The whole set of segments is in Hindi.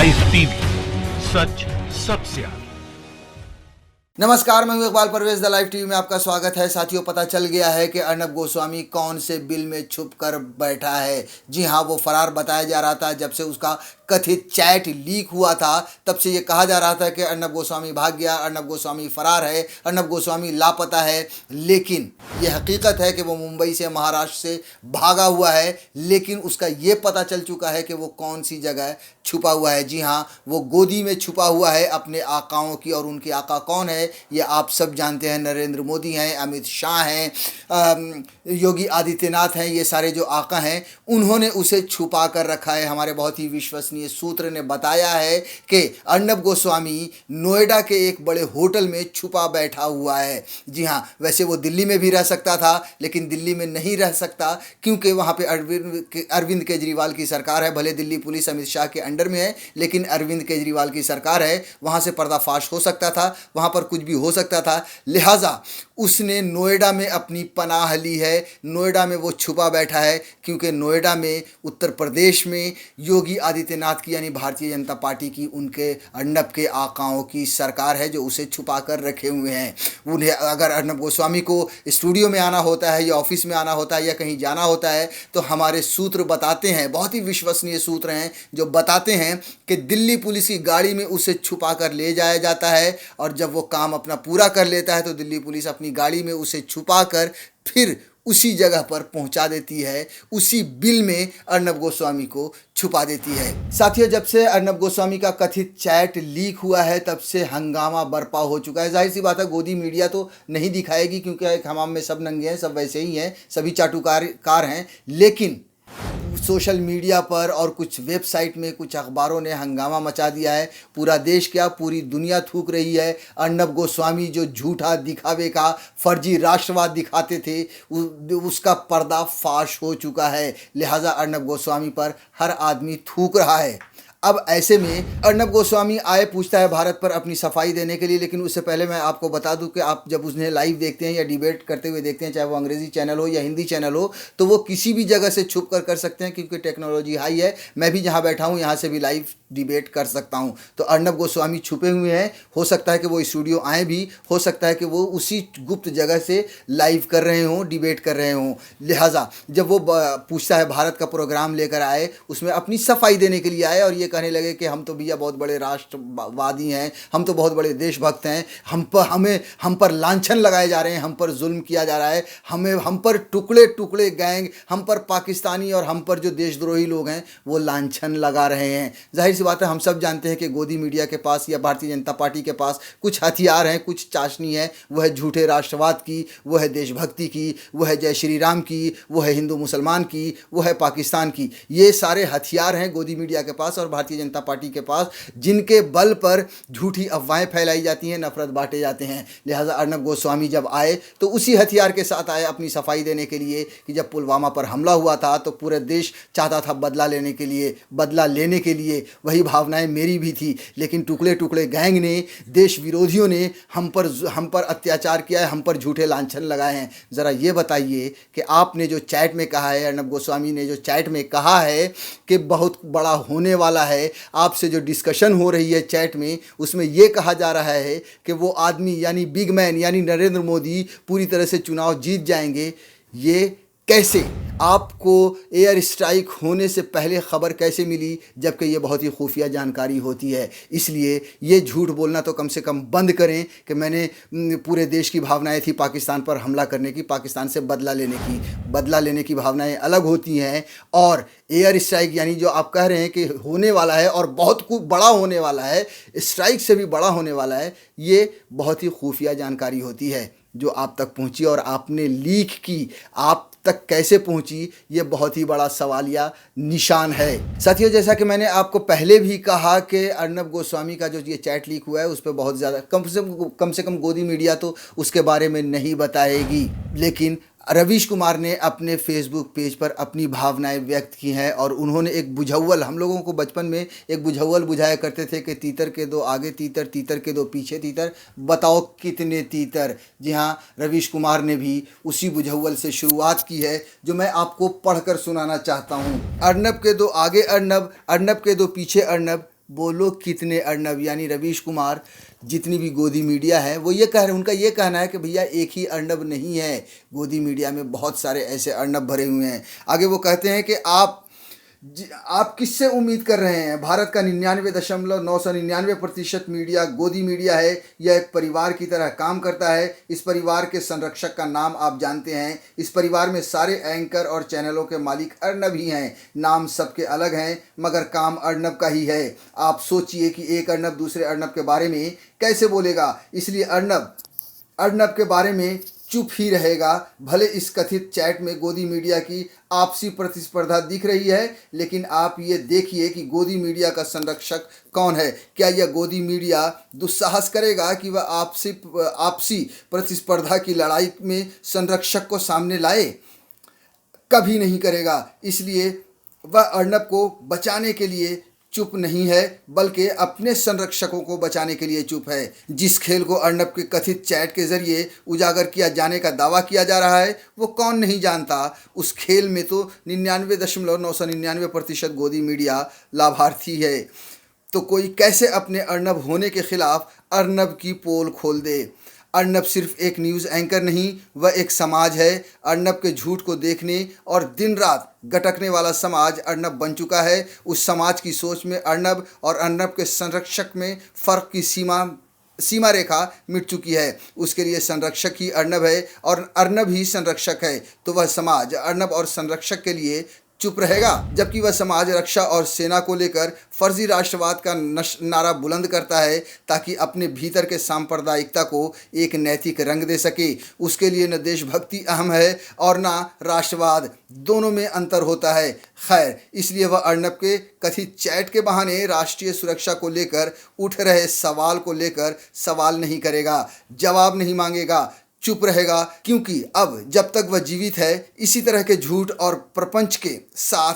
लाइव टीवी, सच सबसे आगे। नमस्कार, मैं हूं Iqbal Parvez. The live TV में आपका स्वागत है। साथियों, पता चल गया है कि अर्नब गोस्वामी कौन से बिल में छुप कर बैठा है। जी हां, वो फरार बताया जा रहा था। जब से उसका कथित चैट लीक हुआ था तब से ये कहा जा रहा था कि अर्नब गोस्वामी भाग गया, अर्नब गोस्वामी फरार है, अर्नब गोस्वामी लापता है। लेकिन ये हकीकत है कि वो मुंबई से, महाराष्ट्र से भागा हुआ है। लेकिन उसका ये पता चल चुका है कि वो कौन सी जगह छुपा हुआ है। जी हाँ, वो गोदी में छुपा हुआ है अपने आकाओं की। और उनके आका कौन है ये आप सब जानते हैं। नरेंद्र मोदी हैं, अमित शाह हैं, योगी आदित्यनाथ हैं। ये सारे जो आका हैं उन्होंने उसे छुपा कर रखा है। हमारे बहुत ही विश्वसनीय सूत्र ने बताया है कि अर्नब गोस्वामी नोएडा के एक बड़े होटल में छुपा बैठा हुआ है। जी हाँ, वैसे वो दिल्ली में भी रह सकता था, लेकिन दिल्ली में नहीं रह सकता क्योंकि वहाँ पे अरविंद केजरीवाल की सरकार है। भले दिल्ली पुलिस अमित शाह के अंडर में है, लेकिन अरविंद केजरीवाल की सरकार है। वहाँ से पर्दाफाश हो सकता था, वहाँ पर कुछ भी हो सकता था। लिहाजा उसने नोएडा में अपनी पनाह ली है। नोएडा में वो छुपा बैठा है क्योंकि नोएडा में, उत्तर प्रदेश में योगी आदित्यनाथ की यानी भारतीय जनता पार्टी की, उनके अर्नब के आकाओं की सरकार है जो उसे छुपा कर रखे हुए हैं। उन्हें अगर अर्नब गोस्वामी को स्टूडियो में आना होता है या ऑफिस में आना होता है या कहीं जाना होता है तो हमारे सूत्र बताते हैं, बहुत ही विश्वसनीय सूत्र हैं जो बताते हैं कि दिल्ली पुलिस की गाड़ी में उसे छुपा कर ले जाया जाता है। और जब वो काम अपना पूरा कर लेता है तो दिल्ली पुलिस अपनी गाड़ी में उसे छुपा कर फिर उसी जगह पर पहुंचा देती है, उसी बिल में अर्नब गोस्वामी को छुपा देती है। साथियों, जब से अर्नब गोस्वामी का कथित चैट लीक हुआ है तब से हंगामा बरपा हो चुका है। जाहिर सी बात है, गोदी मीडिया तो नहीं दिखाएगी क्योंकि एक हमाम में सब नंगे हैं, सब वैसे ही हैं, सभी चाटुकार हैं। लेकिन सोशल मीडिया पर और कुछ वेबसाइट में, कुछ अखबारों ने हंगामा मचा दिया है। पूरा देश क्या, पूरी दुनिया थूक रही है। अर्नब गोस्वामी जो झूठा दिखावे का फर्जी राष्ट्रवाद दिखाते थे उसका पर्दाफाश हो चुका है। लिहाजा अर्नब गोस्वामी पर हर आदमी थूक रहा है। अब ऐसे में अर्नब गोस्वामी आए, पूछता है भारत पर अपनी सफाई देने के लिए। लेकिन उससे पहले मैं आपको बता दूं कि आप जब उन्हें लाइव देखते हैं या डिबेट करते हुए देखते हैं, चाहे वो अंग्रेजी चैनल हो या हिंदी चैनल हो, तो वो किसी भी जगह से छुप कर सकते हैं क्योंकि टेक्नोलॉजी हाई है। मैं भी जहाँ बैठा हूँ यहाँ से भी लाइव डिबेट कर सकता हूँ। तो अर्नब गोस्वामी छुपे हुए हैं। हो सकता है कि वो स्टूडियो आए भी, हो सकता है कि वो उसी गुप्त जगह से लाइव कर रहे हों, डिबेट कर रहे हों। लिहाजा जब वो पूछता है भारत का प्रोग्राम लेकर आए, उसमें अपनी सफाई देने के लिए आए और ये कहने लगे कि हम तो भैया बहुत बड़े राष्ट्रवादी हैं, हम तो बहुत बड़े देशभक्त हैं, हम पर लांछन लगाए जा रहे हैं, हम पर जुल्म किया जा रहा है, हम पर टुकड़े टुकड़े गैंग, हम पर पाकिस्तानी और हम पर जो देशद्रोही लोग हैं वो लांछन लगा रहे हैं। जाहिर सी बात है, हम सब जानते हैं कि गोदी मीडिया के पास या भारतीय जनता पार्टी के पास कुछ हथियार हैं, कुछ चाशनी है। वो है झूठे राष्ट्रवाद की, वो है देशभक्ति की, वो है जय श्री राम की, वो है हिंदू मुसलमान की, वो है पाकिस्तान की। ये सारे हथियार हैं गोदी मीडिया के पास और भारतीय जनता पार्टी के पास, जिनके बल पर झूठी अफवाहें फैलाई जाती हैं, नफरत बांटे जाते हैं। लिहाजा अर्नब गोस्वामी जब आए तो उसी हथियार के साथ आए अपनी सफाई देने के लिए कि जब पुलवामा पर हमला हुआ था तो पूरे देश चाहता था बदला लेने के लिए। वही भावनाएं मेरी भी थी, लेकिन टुकड़े टुकड़े गैंग ने, देश विरोधियों ने हम पर अत्याचार किया है, हम पर झूठे लांछन लगाए हैं। ज़रा ये बताइए कि आपने जो चैट में कहा है, अर्नब गोस्वामी ने जो चैट में कहा है कि बहुत बड़ा होने वाला है, आपसे जो डिस्कशन हो रही है चैट में, उसमें ये कहा जा रहा है कि वो आदमी यानी बिग मैन यानी नरेंद्र मोदी पूरी तरह से चुनाव जीत जाएंगे। ये कैसे? आपको एयर स्ट्राइक होने से पहले खबर कैसे मिली, जबकि ये बहुत ही खुफिया जानकारी होती है। इसलिए ये झूठ बोलना तो कम से कम बंद करें कि मैंने पूरे देश की भावनाएं थी पाकिस्तान पर हमला करने की, पाकिस्तान से बदला लेने की भावनाएं अलग होती हैं। और एयर स्ट्राइक यानी जो आप कह रहे हैं कि होने वाला है और बहुत कुछ बड़ा होने वाला है, स्ट्राइक से भी बड़ा होने वाला है, ये बहुत ही खुफिया जानकारी होती है जो आप तक पहुंची और आपने लीक की। आप तक कैसे पहुंची, ये बहुत ही बड़ा सवालिया निशान है। साथियों, जैसा कि मैंने आपको पहले भी कहा कि अर्नब गोस्वामी का जो ये चैट लीक हुआ है उस पर बहुत ज़्यादा कम से कम गोदी मीडिया तो उसके बारे में नहीं बताएगी। लेकिन रवीश कुमार ने अपने फेसबुक पेज पर अपनी भावनाएं व्यक्त की हैं और उन्होंने एक बुझावल, हम लोगों को बचपन में एक बुझावल बुझाया करते थे कि तीतर के दो आगे तीतर, तीतर के दो पीछे तीतर, बताओ कितने तीतर। जी हाँ, रवीश कुमार ने भी उसी बुझावल से शुरुआत की है जो मैं आपको पढ़कर सुनाना चाहता हूँ। अर्नब के दो आगे अर्नब, अर्नब के दो पीछे अर्नब, वो लोग कितने अर्नब, यानी रवीश कुमार, जितनी भी गोदी मीडिया है, वो ये कह रहे, उनका ये कहना है कि भैया एक ही अर्नब नहीं है, गोदी मीडिया में बहुत सारे ऐसे अर्नब भरे हुए हैं। आगे वो कहते हैं कि आप किससे उम्मीद कर रहे हैं? भारत का 99.999% मीडिया गोदी मीडिया है। यह एक परिवार की तरह काम करता है। इस परिवार के संरक्षक का नाम आप जानते हैं। इस परिवार में सारे एंकर और चैनलों के मालिक अर्नब ही हैं। नाम सबके अलग हैं मगर काम अर्नब का ही है। आप सोचिए कि एक अर्नब दूसरे अर्नब के बारे में कैसे बोलेगा, इसलिए अर्नब के बारे में चुप ही रहेगा। भले इस कथित चैट में गोदी मीडिया की आपसी प्रतिस्पर्धा दिख रही है, लेकिन आप ये देखिए कि गोदी मीडिया का संरक्षक कौन है। क्या यह गोदी मीडिया दुस्साहस करेगा कि वह आपसी प्रतिस्पर्धा की लड़ाई में संरक्षक को सामने लाए? कभी नहीं करेगा। इसलिए वह अर्नब को बचाने के लिए चुप नहीं है, बल्कि अपने संरक्षकों को बचाने के लिए चुप है। जिस खेल को अर्नब के कथित चैट के जरिए उजागर किया जाने का दावा किया जा रहा है, वो कौन नहीं जानता। उस खेल में तो 99.999% गोदी मीडिया लाभार्थी है। तो कोई कैसे अपने अर्नब होने के खिलाफ अर्नब की पोल खोल दे। अर्नब सिर्फ एक न्यूज़ एंकर नहीं, वह एक समाज है। अर्नब के झूठ को देखने और दिन रात गटकने वाला समाज अर्नब बन चुका है। उस समाज की सोच में अर्नब और अर्नब के संरक्षक में फ़र्क की सीमा रेखा मिट चुकी है। उसके लिए संरक्षक ही अर्नब है और अर्नब ही संरक्षक है। तो वह समाज अर्नब और संरक्षक के लिए चुप रहेगा, जबकि वह समाज रक्षा और सेना को लेकर फर्जी राष्ट्रवाद का नारा बुलंद करता है ताकि अपने भीतर के सांप्रदायिकता को एक नैतिक रंग दे सके। उसके लिए न देशभक्ति अहम है और न राष्ट्रवाद, दोनों में अंतर होता है। खैर, इसलिए वह अर्नब के कथित चैट के बहाने राष्ट्रीय सुरक्षा को लेकर उठ रहे सवाल को लेकर सवाल नहीं करेगा, जवाब नहीं मांगेगा, चुप रहेगा, क्योंकि अब जब तक वह जीवित है इसी तरह के झूठ और प्रपंच के साथ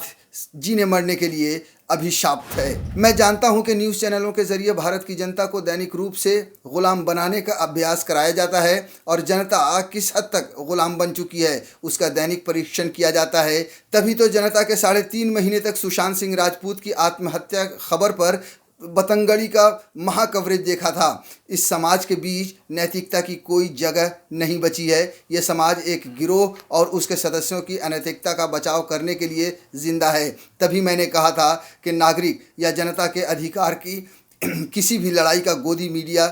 जीने मरने के लिए अभिशाप्त है। मैं जानता हूं कि न्यूज़ चैनलों के जरिए भारत की जनता को दैनिक रूप से गुलाम बनाने का अभ्यास कराया जाता है और जनता किस हद तक गुलाम बन चुकी है उसका दैनिक परीक्षण किया जाता है। तभी तो जनता के 3.5 महीने तक सुशांत सिंह राजपूत की आत्महत्या खबर पर बतंगड़ी का महा कवरेज देखा था। इस समाज के बीच नैतिकता की कोई जगह नहीं बची है। यह समाज एक गिरोह और उसके सदस्यों की अनैतिकता का बचाव करने के लिए जिंदा है। तभी मैंने कहा था कि नागरिक या जनता के अधिकार की किसी भी लड़ाई का गोदी मीडिया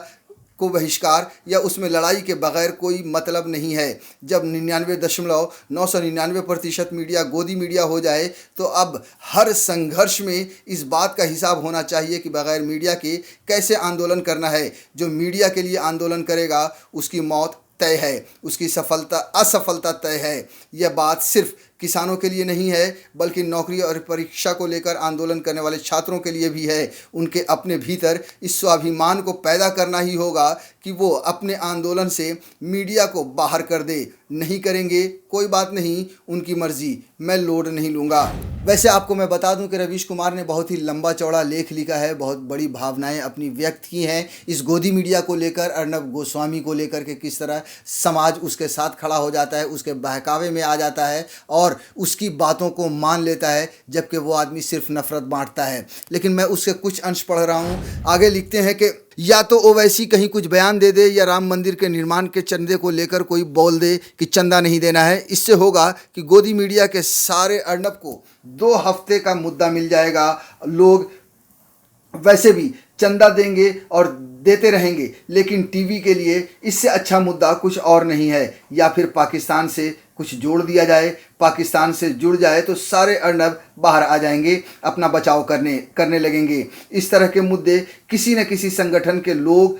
को बहिष्कार या उसमें लड़ाई के बगैर कोई मतलब नहीं है। जब 99.999% मीडिया गोदी मीडिया हो जाए तो अब हर संघर्ष में इस बात का हिसाब होना चाहिए कि बगैर मीडिया के कैसे आंदोलन करना है। जो मीडिया के लिए आंदोलन करेगा उसकी मौत तय है, उसकी असफलता तय है। यह बात सिर्फ किसानों के लिए नहीं है, बल्कि नौकरी और परीक्षा को लेकर आंदोलन करने वाले छात्रों के लिए भी है। उनके अपने भीतर इस स्वाभिमान को पैदा करना ही होगा कि वो अपने आंदोलन से मीडिया को बाहर कर दे। नहीं करेंगे, कोई बात नहीं, उनकी मर्जी, मैं लोड नहीं लूँगा। वैसे आपको मैं बता दूं कि रवीश कुमार ने बहुत ही लंबा चौड़ा लेख लिखा है, बहुत बड़ी भावनाएं अपनी व्यक्त की हैं इस गोदी मीडिया को लेकर, अर्नब गोस्वामी को लेकर के किस तरह समाज उसके साथ खड़ा हो जाता है, उसके बहकावे में आ जाता है और उसकी बातों को मान लेता है, जबकि वो आदमी सिर्फ नफरत बांटता है। लेकिन मैं उसके कुछ अंश पढ़ रहा हूँ। आगे लिखते हैं कि या तो ओवैसी कहीं कुछ बयान दे दे या राम मंदिर के निर्माण के चंदे को लेकर कोई बोल दे कि चंदा नहीं देना है। इससे होगा कि गोदी मीडिया के सारे अर्नब को 2 हफ्ते का मुद्दा मिल जाएगा। लोग वैसे भी चंदा देंगे और देते रहेंगे, लेकिन टीवी के लिए इससे अच्छा मुद्दा कुछ और नहीं है। या फिर पाकिस्तान से कुछ जोड़ दिया जाए, पाकिस्तान से जुड़ जाए तो सारे अर्नब बाहर आ जाएंगे, अपना बचाव करने लगेंगे। इस तरह के मुद्दे किसी न किसी संगठन के लोग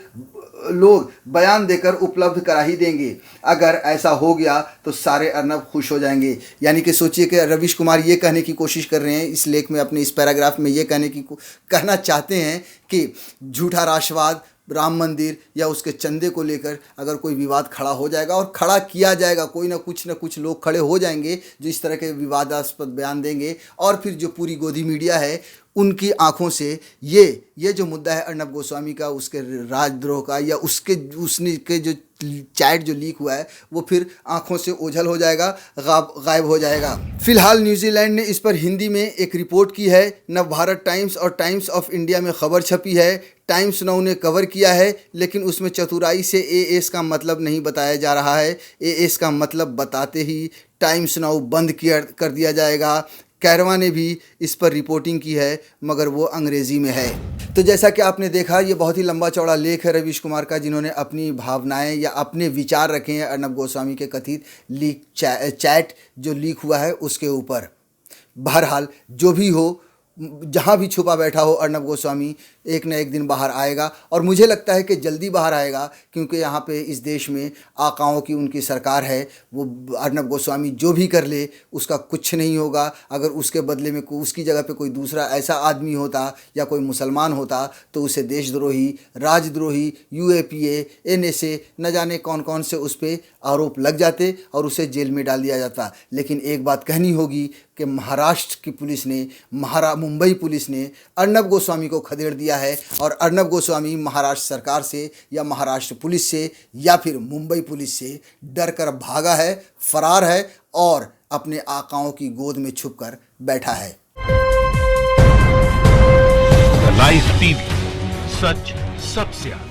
बयान देकर उपलब्ध करा ही देंगे। अगर ऐसा हो गया तो सारे अर्नब खुश हो जाएंगे। यानी कि सोचिए कि रवीश कुमार ये कहने की कोशिश कर रहे हैं इस लेख में, अपने इस पैराग्राफ में ये कहना चाहते हैं कि झूठा राष्ट्रवाद, राम मंदिर या उसके चंदे को लेकर अगर कोई विवाद खड़ा हो जाएगा और खड़ा किया जाएगा, कोई ना कुछ लोग खड़े हो जाएंगे जो इस तरह के विवादास्पद बयान देंगे और फिर जो पूरी गोदी मीडिया है उनकी आंखों से ये जो मुद्दा है अर्नब गोस्वामी का, उसके राजद्रोह का या उसके जो चैट जो लीक हुआ है वो फिर आंखों से ओझल हो जाएगा, गायब हो जाएगा। फिलहाल न्यूजीलैंड ने इस पर हिंदी में एक रिपोर्ट की है। नवभारत टाइम्स और टाइम्स ऑफ इंडिया में खबर छपी है। टाइम्स नाउ ने कवर किया है, लेकिन उसमें चतुराई से एएस का मतलब नहीं बताया जा रहा है। एएस का मतलब बताते ही टाइम्स नाउ बंद कर दिया जाएगा। कैरवा ने भी इस पर रिपोर्टिंग की है, मगर वो अंग्रेज़ी में है। तो जैसा कि आपने देखा, ये बहुत ही लंबा चौड़ा लेख है रवीश कुमार का, जिन्होंने अपनी भावनाएं या अपने विचार रखे हैं अर्नब गोस्वामी के कथित लीक चैट जो लीक हुआ है उसके ऊपर। बहरहाल जो भी हो, जहाँ भी छुपा बैठा हो अर्नब गोस्वामी एक न एक दिन बाहर आएगा, और मुझे लगता है कि जल्दी बाहर आएगा, क्योंकि यहाँ पे इस देश में आकाओं की उनकी सरकार है। वो अर्नब गोस्वामी जो भी कर ले उसका कुछ नहीं होगा। अगर उसके बदले में उसकी जगह पे कोई दूसरा ऐसा आदमी होता या कोई मुसलमान होता तो उसे देशद्रोही, राजद्रोही, यूएपीए, एनएसए, न जाने कौन कौन से उस पर आरोप लग जाते और उसे जेल में डाल दिया जाता। लेकिन एक बात कहनी होगी कि महाराष्ट्र की पुलिस ने, मुंबई पुलिस ने अर्नब गोस्वामी को खदेड़ दिया है, और अर्नब गोस्वामी महाराष्ट्र सरकार से या महाराष्ट्र पुलिस से या फिर मुंबई पुलिस से डर कर भागा है, फरार है और अपने आकाओं की गोद में छुपकर बैठा है। लाइव टीवी, सच सबसे आगे।